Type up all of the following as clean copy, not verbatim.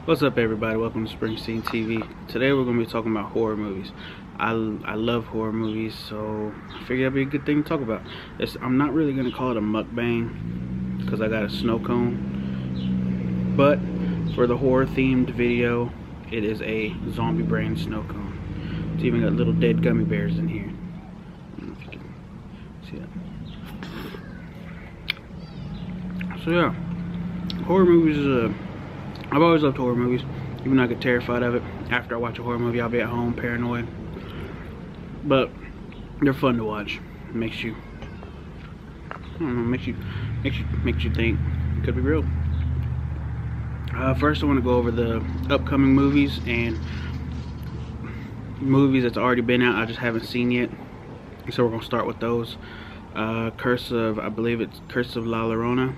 What's up, everybody? Welcome to Springsteen TV. Today we're going to be talking about horror movies. I love horror movies, so I figured that'd be a good thing to talk about. I'm not really going to call it a mukbang because I got a snow cone, but for the horror themed video, it is a zombie brain snow cone. It's even got little dead gummy bears in here. I don't know if you can see that. So yeah, horror movies is I've always loved horror movies, even though I get terrified of it. After I watch a horror movie, I'll be at home paranoid. But they're fun to watch. It makes you, I don't know, makes you think it could be real. First, I want to go over the upcoming movies and movies that's already been out I just haven't seen yet. So we're gonna start with those. I believe it's Curse of La Llorona.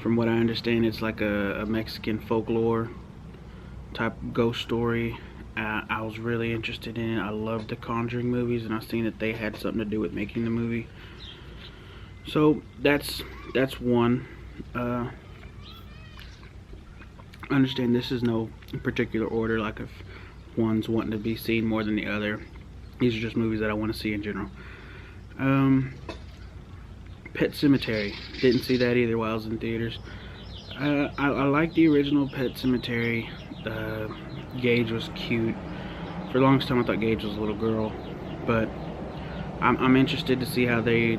From what I understand, it's like a Mexican folklore type ghost story. I was really interested in it. I love the Conjuring movies, and I've seen that they had something to do with making the movie. So that's one. I understand this is no particular order, like if one's wanting to be seen more than the other. These are just movies that I want to see in general. Pet Sematary. Didn't see that either while I was in theaters. I like the original Pet Sematary. Gage was cute. For the longest time I thought Gage was a little girl, but I'm interested to see how they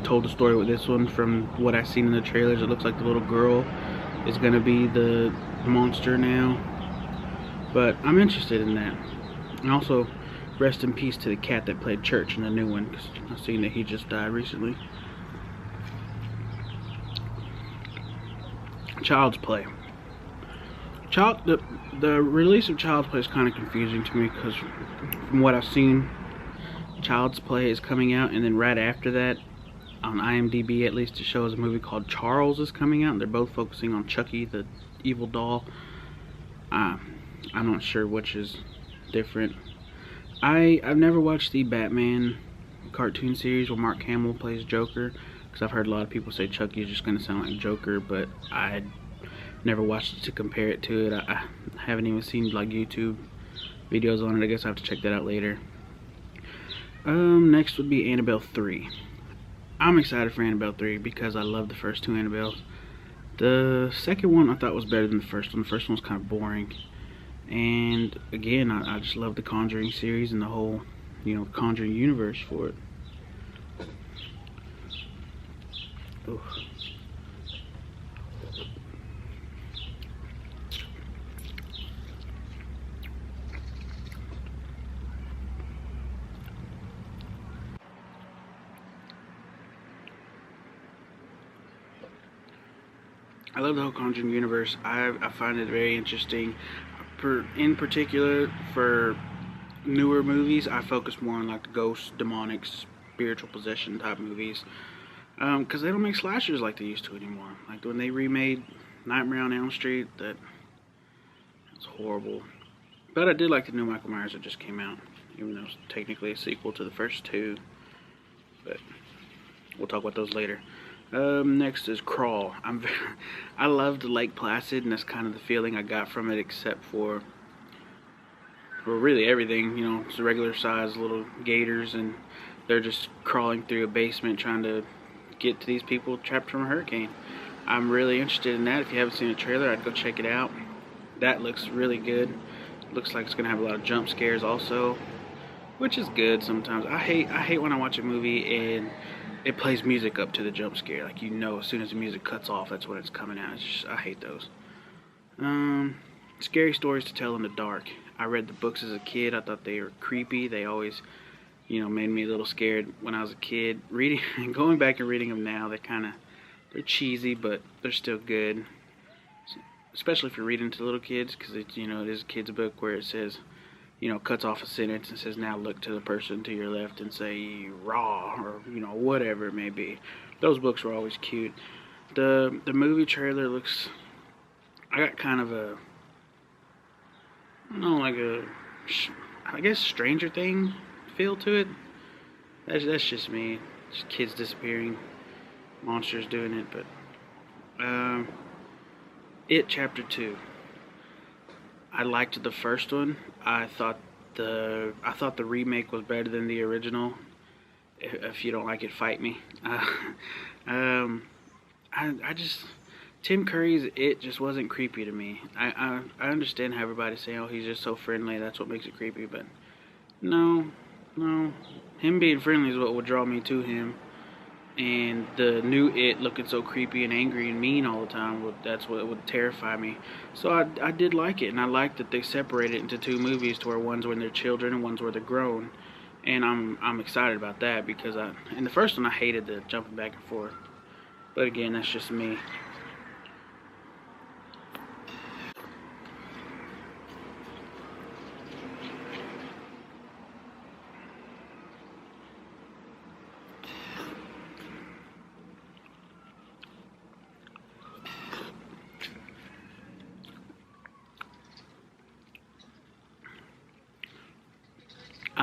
told the story with this one. From what I've seen in the trailers, it looks like the little girl is going to be the monster now, but I'm interested in that. And also, rest in peace to the cat that played Church in the new one, because I've seen that he just died recently. Child's Play. The release of Child's Play is kind of confusing to me, because from what I've seen, Child's Play is coming out, and then right after that, on IMDb at least, it shows a movie called Charles is coming out, and they're both focusing on Chucky, the evil doll. I'm not sure which is different. I've never watched the Batman cartoon series where Mark Hamill plays Joker, because I've heard a lot of people say Chucky is just going to sound like Joker, but I never watched it to compare it to it. I haven't even seen like YouTube videos on it. I guess I have to check that out later. Next would be Annabelle 3. I'm excited for Annabelle 3 because I love the first two Annabelles. The second one I thought was better than the first one. The first one was kind of boring. And again, I just love the Conjuring series and the whole, Conjuring universe for it. Ooh. I love the whole Conjuring universe. I find it very interesting. In particular, for newer movies, I focus more on like the ghost, demonic, spiritual possession type movies. Because they don't make slashers like they used to anymore. Like when they remade Nightmare on Elm Street, that's horrible. But I did like the new Michael Myers that just came out, even though it's technically a sequel to the first two. But we'll talk about those later. Next is Crawl. I loved Lake Placid, and that's kind of the feeling I got from it, except for really everything. It's a regular size little gators, and they're just crawling through a basement trying to get to these people trapped from a hurricane. I'm really interested in that. If you haven't seen the trailer, I'd go check it out. That looks really good. Looks like it's gonna have a lot of jump scares also, which is good sometimes. I hate when I watch a movie and it plays music up to the jump scare. Like, as soon as the music cuts off, that's when it's coming out. I hate those. Scary stories to tell in the dark. I read the books as a kid. I thought they were creepy. They always, made me a little scared when I was a kid. Going back and reading them now, they're cheesy, but they're still good. Especially if you're reading to little kids, because it is a kid's book where it says, cuts off a sentence and says, now look to the person to your left and say raw, or whatever it may be. Those books were always cute. The movie trailer looks, I got kind of a, I guess Stranger Thing feel to it. That's just me. Just kids disappearing, monsters doing it. But It Chapter 2. I liked the first one. I thought the remake was better than the original. If you don't like it, fight me. I just, Tim Curry's It just wasn't creepy to me. I understand how everybody's saying, oh, he's just so friendly, that's what makes it creepy, but no, him being friendly is what would draw me to him. And the new It looking so creepy and angry and mean all the time, that's what would terrify me. So I did like it, and I liked that they separated it into two movies, to where one's when they're children and one's where they're grown. And I'm excited about that, because in the first one I hated the jumping back and forth. But again, that's just me.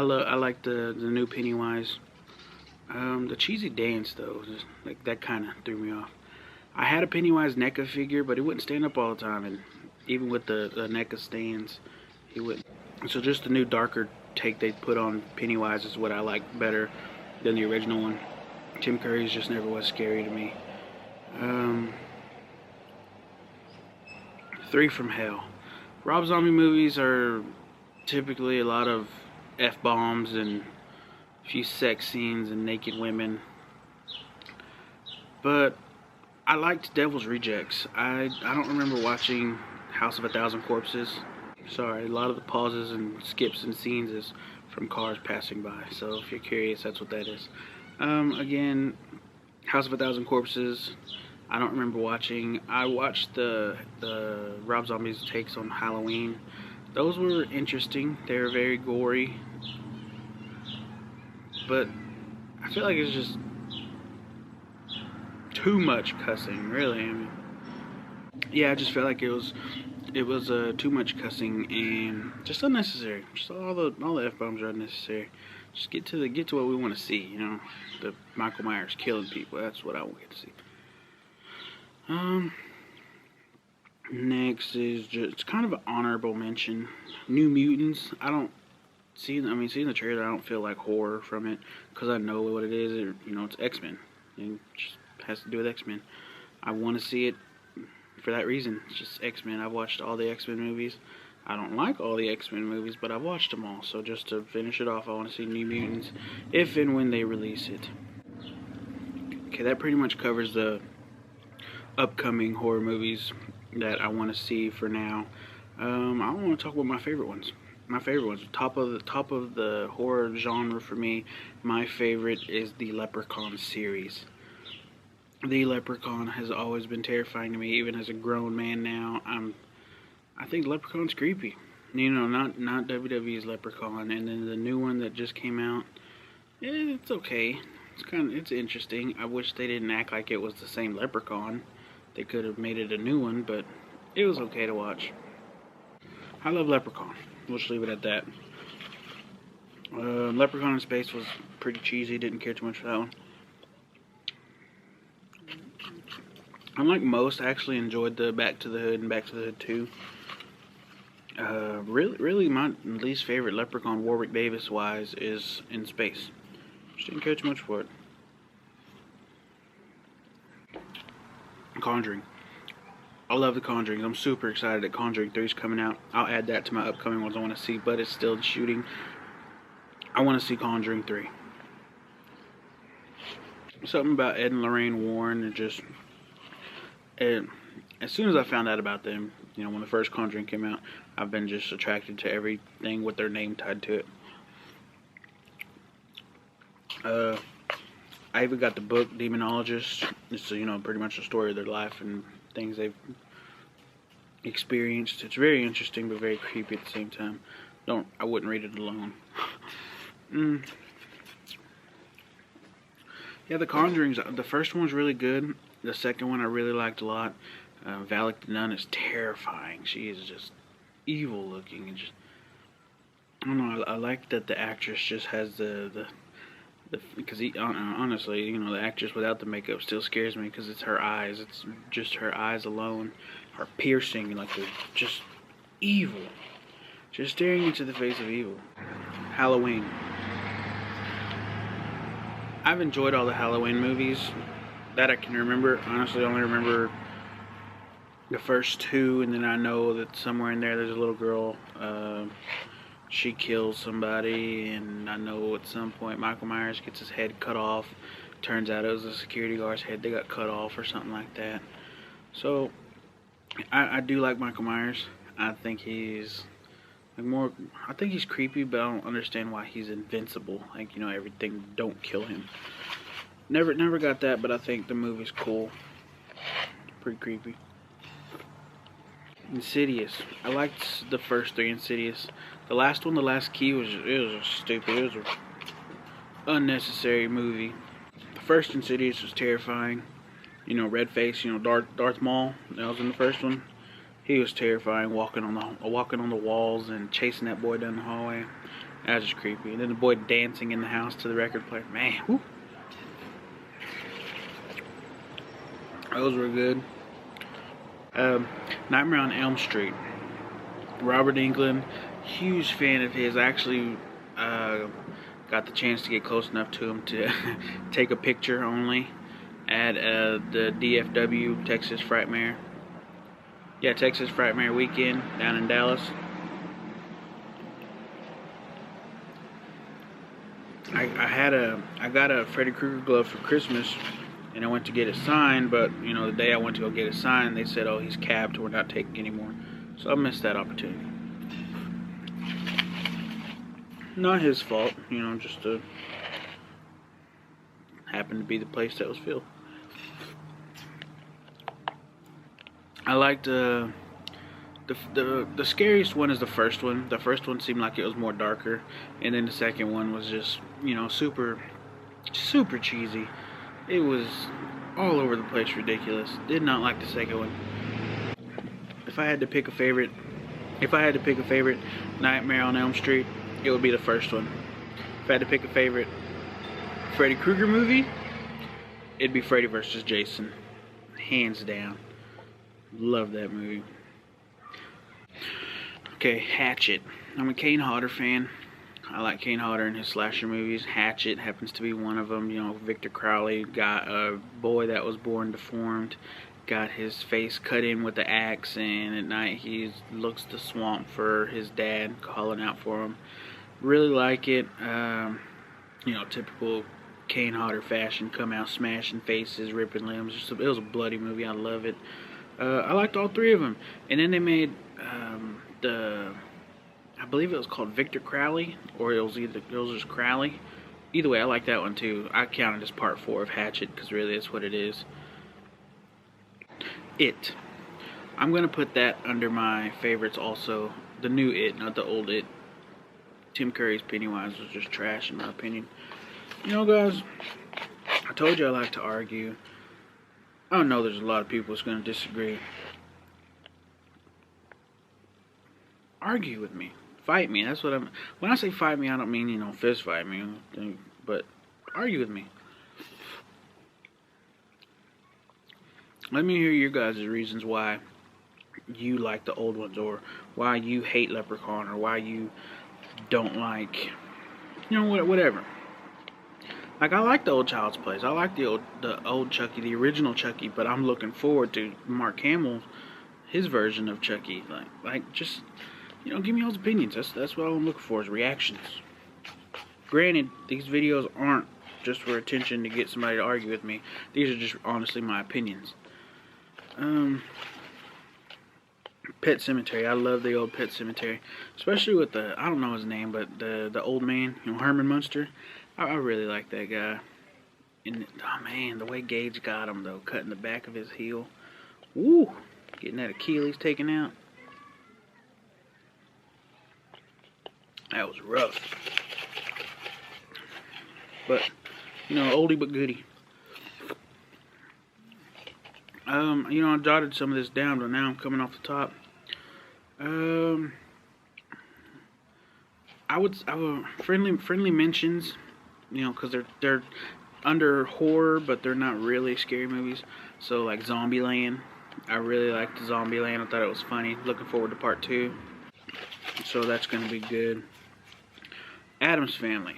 I like the new Pennywise. The cheesy dance though, just like that kind of threw me off. I had a Pennywise NECA figure, but he wouldn't stand up all the time, and even with the NECA stands, he wouldn't. So just the new darker take they put on Pennywise is what I like better than the original one. Tim Curry's just never was scary to me. 3 from Hell. Rob Zombie movies are typically a lot of F-bombs and a few sex scenes and naked women. But I liked Devil's Rejects. I don't remember watching House of a Thousand Corpses. Sorry, a lot of the pauses and skips and scenes is from cars passing by. So if you're curious, that's what that is. Again, House of a Thousand Corpses, I don't remember watching. I watched the Rob Zombie's takes on Halloween. Those were interesting. They were very gory. But I feel like it's just too much cussing, really. I mean, yeah, I just felt like it was too much cussing and just unnecessary. Just all the F-bombs are unnecessary. Just get to what we want to see, you know. The Michael Myers killing people. That's what I want to get to see. Next is just kind of an honorable mention. New Mutants. Seeing the trailer, I don't feel like horror from it, because I know what it is. It's X-Men. It just has to do with X-Men. I want to see it for that reason. It's just X-Men. I've watched all the X-Men movies. I don't like all the X-Men movies, but I've watched them all. So just to finish it off, I want to see New Mutants if and when they release it. Okay, that pretty much covers the upcoming horror movies that I want to see for now. I want to talk about my favorite ones. Top of the horror genre for me, my favorite is the Leprechaun series. The Leprechaun has always been terrifying to me, even as a grown man now. I think Leprechaun's creepy. Not WWE's Leprechaun, and then the new one that just came out. It's okay. It's interesting. I wish they didn't act like it was the same Leprechaun. They could have made it a new one, but it was okay to watch. I love Leprechaun. We'll just leave it at that. Leprechaun in Space was pretty cheesy. Didn't care too much for that one. Unlike most, I actually enjoyed the Back to the Hood and Back to the Hood 2. Really, my least favorite Leprechaun, Warwick Davis-wise, is in Space. Just didn't care too much for it. Conjuring. I love The Conjuring. I'm super excited that Conjuring 3 is coming out. I'll add that to my upcoming ones I want to see, but it's still shooting. I want to see Conjuring 3. Something about Ed and Lorraine Warren, as soon as I found out about them, when the first Conjuring came out, I've been just attracted to everything with their name tied to it. I even got the book Demonologist. It's pretty much the story of their life and things they've experienced. It's very interesting but very creepy at the same time. I wouldn't read it alone. Yeah, The Conjurings, the first one was really good. The second one I really liked a lot. Valak the Nun is terrifying. She is just evil looking, and just, I don't know, I like that the actress just has because honestly, the actress without the makeup still scares me, because it's her eyes. It's just her eyes alone are piercing, like they're just evil. Just staring into the face of evil. Halloween. I've enjoyed all the Halloween movies that I can remember. Honestly, I only remember the first two, and then I know that somewhere in there's a little girl. She kills somebody, and I know at some point Michael Myers gets his head cut off. Turns out it was a security guard's head that got cut off or something like that. So I do like Michael Myers. I think he's like I think he's creepy, but I don't understand why he's invincible. Like, you know, everything don't kill him. Never got that, but I think the movie's cool. Pretty creepy. Insidious. I liked the first three Insidious. The last one, The Last Key, was stupid. It was an unnecessary movie. The first Insidious was terrifying. You know, red face. You know, Darth Maul. That was in the first one. He was terrifying, walking on the walls and chasing that boy down the hallway. That was just creepy. And then the boy dancing in the house to the record player. Man, whew. Those were good. Nightmare on Elm Street. Robert Englund, huge fan of his. I actually got the chance to get close enough to him to take a picture only at the DFW, Texas Frightmare. Yeah, Texas Frightmare weekend down in Dallas. I got a Freddy Krueger glove for Christmas, and I went to get it signed, but you know, the day I went to go get it signed, they said, "Oh, he's capped, we're not taking anymore." So I missed that opportunity. Not his fault, you know, just happened to be the place that was filled. I liked the scariest one is the first one. The first one seemed like it was more darker, and then the second one was just, you know, super cheesy. It was all over the place, ridiculous. Did not like the second one. If I had to pick a favorite, Nightmare on Elm Street, it would be the first one. If I had to pick a favorite Freddy Krueger movie, it'd be Freddy vs. Jason, hands down. Love that movie. Okay, Hatchet. I'm a Kane Hodder fan. I like Kane Hodder and his slasher movies. Hatchet happens to be one of them. You know, Victor Crowley got a boy that was born deformed, got his face cut in with the axe, and at night he looks the swamp for his dad, calling out for him. Really like it. You know, typical Kane Hodder fashion. Come out smashing faces, ripping limbs. It was a bloody movie. I love it. I liked all three of them. And then they made I believe it was called Victor Crowley, or it was just Crowley. Either way, I like that one too. I count it as part 4 of Hatchet, because really that's what it is. It. I'm going to put that under my favorites also. The new It, not the old It. Tim Curry's Pennywise was just trash in my opinion. You know, guys, I told you I like to argue. I know there's a lot of people that's going to disagree. Argue with me. Fight me. That's what I'm... When I say fight me, I don't mean, you know, fist fight me. But argue with me. Let me hear your guys' reasons why you like the old ones, or why you hate Leprechaun, or why you don't like, you know, whatever. Like, I like the old Child's Place. I like the old Chucky, the original Chucky, but I'm looking forward to Mark Hamill, his version of Chucky. Like just, you know, give me y'all's opinions. That's what I'm looking for, is reactions. Granted, these videos aren't just for attention to get somebody to argue with me. These are just honestly my opinions. Pet Cemetery. I love the old Pet Cemetery, especially with I don't know his name, but the old man, you know, Herman Munster. I really like that guy. And oh man, the way Gage got him though, cutting the back of his heel. Woo! Getting that Achilles taken out. That was rough. But, you know, oldie but goodie. You know, I jotted some of this down, but now I'm coming off the top. I would friendly mentions, you know, because they're under horror, but they're not really scary movies. So like Zombieland, I really liked Zombieland. I thought it was funny. Looking forward to part 2. So that's going to be good. Addams Family.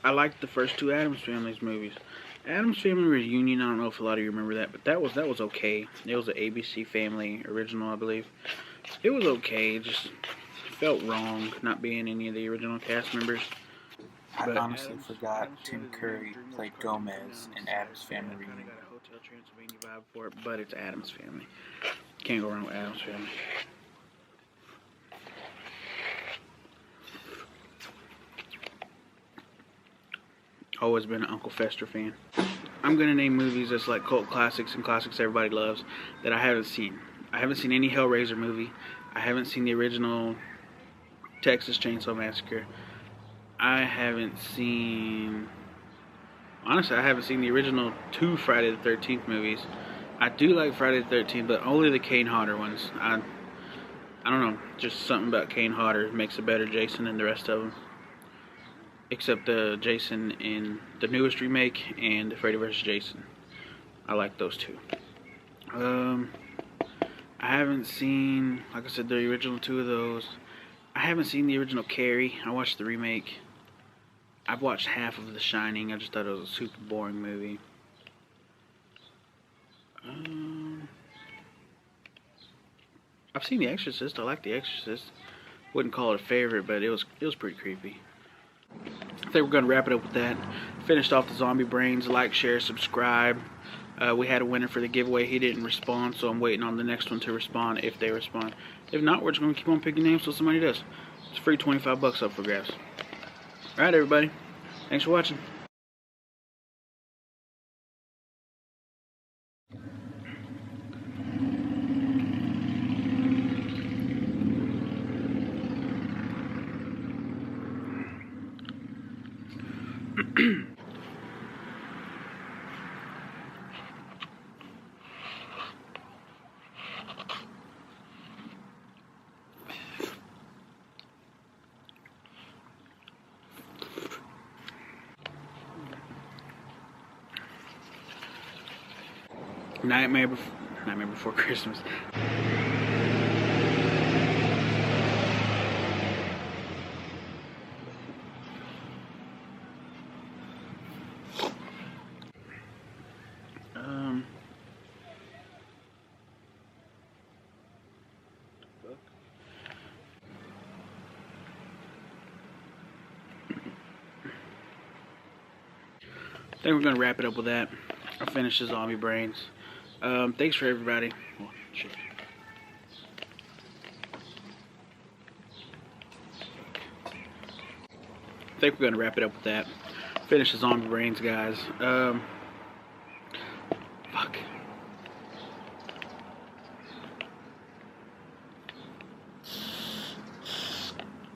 I liked the first 2 Addams Family's movies. Addams Family Reunion, I don't know if a lot of you remember that, but that was okay. It was an ABC Family original, I believe. It was okay. It just felt wrong not being any of the original cast members. I honestly forgot Tim Curry played Gomez in Addams Family Reunion. Got a Hotel Transylvania vibe for it, but it's Addams Family. Can't go wrong with Addams Family. Always been an Uncle Fester fan. I'm gonna name movies that's like cult classics and classics everybody loves that I haven't seen. I haven't seen any Hellraiser movie. I haven't seen the original Texas Chainsaw Massacre. I haven't seen... Honestly, I haven't seen the original 2 Friday the 13th movies. I do like Friday the 13th, but only the Kane Hodder ones. I don't know, just something about Kane Hodder makes a better Jason than the rest of them. Except the Jason in the newest remake and the Freddy vs. Jason. I like those 2. I haven't seen, like I said, the original 2 of those. I haven't seen the original Carrie. I watched the remake. I've watched half of The Shining. I just thought it was a super boring movie. I've seen The Exorcist. I like The Exorcist. Wouldn't call it a favorite, but it was pretty creepy. I think we're going to wrap it up with that. Finished off the Zombie Brains. Like, share, subscribe. We had a winner for the giveaway. He didn't respond, so I'm waiting on the next one to respond if they respond. If not, we're just going to keep on picking names till somebody does. It's free, 25 bucks up for grabs. Alright, everybody. Thanks for watching. Nightmare Before Christmas. I think we're going to wrap it up with that. I'll finish the Zombie Brains. Thanks for everybody. Oh, shit. I think we're going to wrap it up with that. Finish the Zombie Brains, guys. Fuck.